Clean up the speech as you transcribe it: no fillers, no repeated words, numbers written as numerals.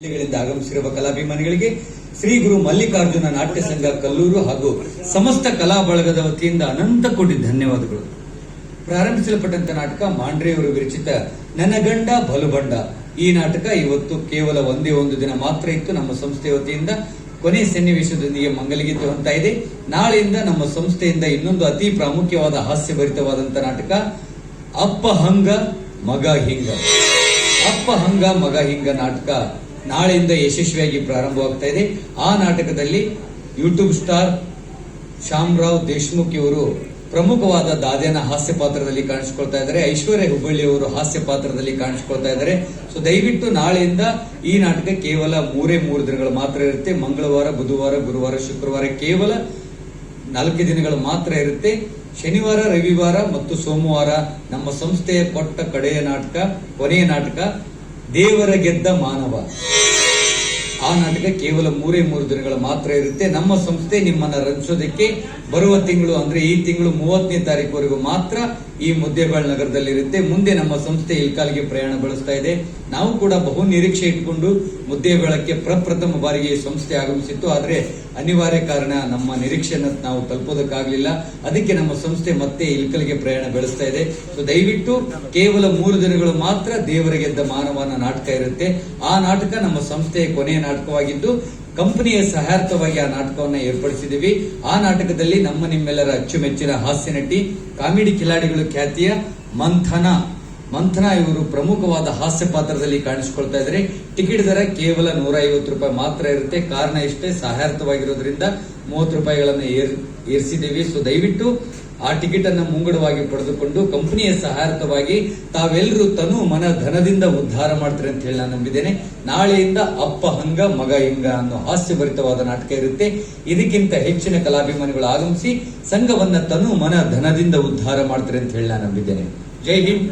ಜಿಲ್ಲೆಗಳಿಂದ ಆಗಮಿಸಿರುವ ಕಲಾಭಿಮಾನಿಗಳಿಗೆ ಶ್ರೀ ಗುರು ಮಲ್ಲಿಕಾರ್ಜುನ ನಾಟ್ಯ ಸಂಘ ಕಲ್ಲೂರು ಹಾಗೂ ಸಮಸ್ತ ಕಲಾ ಬಳಗದ ವತಿಯಿಂದ ಅನಂತ ಕೋಟಿ ಧನ್ಯವಾದಗಳು. ಪ್ರಾರಂಭಿಸಲ್ಪಟ್ಟಂತ ನಾಟಕ ಮಾಂಡ್ರೆಯವರು ವಿರಚಿತ ನನ್ನ ಗಂಡ ಬಲುಬಂಡ. ಈ ನಾಟಕ ಇವತ್ತು ಕೇವಲ ಒಂದೇ ಒಂದು ದಿನ ಮಾತ್ರ ಇತ್ತು. ನಮ್ಮ ಸಂಸ್ಥೆ ವತಿಯಿಂದ ಕೊನೆ ಸನ್ನಿವೇಶದೊಂದಿಗೆ ಮಂಗಲಗೀತೆ ಹೊಂತಾ ಇದೆ. ನಾಳೆಯಿಂದ ನಮ್ಮ ಸಂಸ್ಥೆಯಿಂದ ಇನ್ನೊಂದು ಅತಿ ಪ್ರಾಮುಖ್ಯವಾದ ಹಾಸ್ಯಭರಿತವಾದಂತ ನಾಟಕ ಅಪ್ಪ ಹಂಗ ಮಗ ಹಿಂಗ. ಅಪ್ಪ ಹಂಗ ಮಗ ಹಿಂಗ ನಾಟಕ ನಾಳೆಯಿಂದ ಯಶಸ್ವಿಯಾಗಿ ಪ್ರಾರಂಭವಾಗ್ತಾ ಇದೆ. ಆ ನಾಟಕದಲ್ಲಿ ಯೂಟ್ಯೂಬ್ ಸ್ಟಾರ್ ಶ್ಯಾಮರಾವ್ ದೇಶಮುಖ್ ಇವರು ಪ್ರಮುಖವಾದ ದಾದ್ಯನ ಹಾಸ್ಯ ಪಾತ್ರದಲ್ಲಿ ಕಾಣಿಸಿಕೊಳ್ತಾ ಇದ್ದಾರೆ. ಐಶ್ವರ್ಯ ಹುಬ್ಬಳ್ಳಿ ಅವರು ಹಾಸ್ಯ ಪಾತ್ರದಲ್ಲಿ ಕಾಣಿಸಿಕೊಳ್ತಾ ಇದ್ದಾರೆ. ಸೊ ದಯವಿಟ್ಟು ನಾಳೆಯಿಂದ ಈ ನಾಟಕ ಕೇವಲ 3 ದಿನಗಳು ಮಾತ್ರ ಇರುತ್ತೆ. ಮಂಗಳವಾರ, ಬುಧವಾರ, ಗುರುವಾರ, ಶುಕ್ರವಾರ ಕೇವಲ 4 ದಿನಗಳು ಮಾತ್ರ ಇರುತ್ತೆ. ಶನಿವಾರ, ರವಿವಾರ ಮತ್ತು ಸೋಮವಾರ ನಮ್ಮ ಸಂಸ್ಥೆಯ ಕೊಟ್ಟ ಕಡೆಯ ನಾಟಕ, ಕೊನೆಯ ನಾಟಕ ದೇವರ ಗೆದ್ದ ಮಾನವ. ಆ ನಾಟಕ ಕೇವಲ 3 ದಿನಗಳ ಮಾತ್ರ ಇರುತ್ತೆ. ನಮ್ಮ ಸಂಸ್ಥೆ ನಿಮ್ಮನ್ನ ರಂಜಿಸೋದಕ್ಕೆ ಬರುವ ತಿಂಗಳು ಅಂದ್ರೆ ಈ ತಿಂಗಳು 30ನೇ ತಾರೀಕುವರೆಗೂ ಮಾತ್ರ ಈ ಮುದ್ದೇಬೇಳ ನಗರದಲ್ಲಿ ಇರುತ್ತೆ. ಮುಂದೆ ನಮ್ಮ ಸಂಸ್ಥೆ ಇಲ್ಕಾಲ್ಗೆ ಪ್ರಯಾಣ ಬೆಳೆಸ್ತಾ ಇದೆ. ನಾವು ಕೂಡ ಬಹು ನಿರೀಕ್ಷೆ ಇಟ್ಟುಕೊಂಡು ಮುದ್ದೇಬೇಳಕ್ಕೆ ಪ್ರಪ್ರಥಮ ಬಾರಿಗೆ ಈ ಸಂಸ್ಥೆ ಆಗಮಿಸಿತ್ತು. ಆದ್ರೆ ಅನಿವಾರ್ಯ ಕಾರಣ ನಮ್ಮ ನಿರೀಕ್ಷೆಯನ್ನು ನಾವು ತಲುಪೋದಕ್ಕಾಗಲಿಲ್ಲ. ಅದಕ್ಕೆ ನಮ್ಮ ಸಂಸ್ಥೆ ಮತ್ತೆ ಇಲ್ಕಲ್ಗೆ ಪ್ರಯಾಣ ಬೆಳೆಸ್ತಾ ಇದೆ. ಸೊ ದಯವಿಟ್ಟು ಕೇವಲ 3 ದಿನಗಳು ಮಾತ್ರ ದೇವರ ಗೆದ್ದ ಮಾನವನ ನಾಟಕ ಇರುತ್ತೆ. ಆ ನಾಟಕ ನಮ್ಮ ಸಂಸ್ಥೆಯ ಕೊನೆಯ ನಾಟಕವಾಗಿದ್ದು ಕಂಪನಿಯ ಸಹಾರ್ಥವಾಗಿ ಆ ನಾಟಕವನ್ನು ಏರ್ಪಡಿಸಿದ್ದೀವಿ. ಆ ನಾಟಕದಲ್ಲಿ ನಮ್ಮ ನಿಮ್ಮೆಲ್ಲರ ಅಚ್ಚುಮೆಚ್ಚಿನ ಹಾಸ್ಯ ನಟಿ, ಕಾಮಿಡಿ ಕಿಲಾಡಿಗಳು ಖ್ಯಾತಿಯ ಮಂಥನ ಇವರು ಪ್ರಮುಖವಾದ ಹಾಸ್ಯ ಪಾತ್ರದಲ್ಲಿ ಕಾಣಿಸಿಕೊಳ್ತಾ ಇದ್ದಾರೆ. ಟಿಕೆಟ್ ದರ ಕೇವಲ 150 ರೂಪಾಯಿ ಮಾತ್ರ ಇರುತ್ತೆ. ಕಾರಣ ಇಷ್ಟೇ, ಸಹಾರ್ಥವಾಗಿರೋದ್ರಿಂದ 30 ರೂಪಾಯಿಗಳನ್ನು ಏರಿಸಿದ್ದೀವಿ. ಸೊ ದಯವಿಟ್ಟು ಆ ಟಿಕೆಟ್ ಅನ್ನು ಮುಂಗಡವಾಗಿ ಪಡೆದುಕೊಂಡು ಕಂಪನಿಯ ಸಹಾರ್ಥವಾಗಿ ತಾವೆಲ್ಲರೂ ತನು ಮನ ಧನದಿಂದ ಉದ್ಧಾರ ಮಾಡ್ತಾರೆ ಅಂತ ಹೇಳಿ ನಾನು ನಂಬಿದ್ದೇನೆ. ನಾಳೆಯಿಂದ ಅಪ್ಪ ಹಂಗ ಮಗ ಹಿಂಗ ಅನ್ನೋ ಹಾಸ್ಯಭರಿತವಾದ ನಾಟಕ ಇರುತ್ತೆ. ಇದಕ್ಕಿಂತ ಹೆಚ್ಚಿನ ಕಲಾಭಿಮಾನಿಗಳು ಆಗಮಿಸಿ ಸಂಘವನ್ನ ತನು ಮನ ಧನದಿಂದ ಉದ್ಧಾರ ಮಾಡ್ತಾರೆ ಅಂತ ಹೇಳಿ ನಾನು ನಂಬಿದ್ದೇನೆ. ಜೈ ಹಿಂದ್.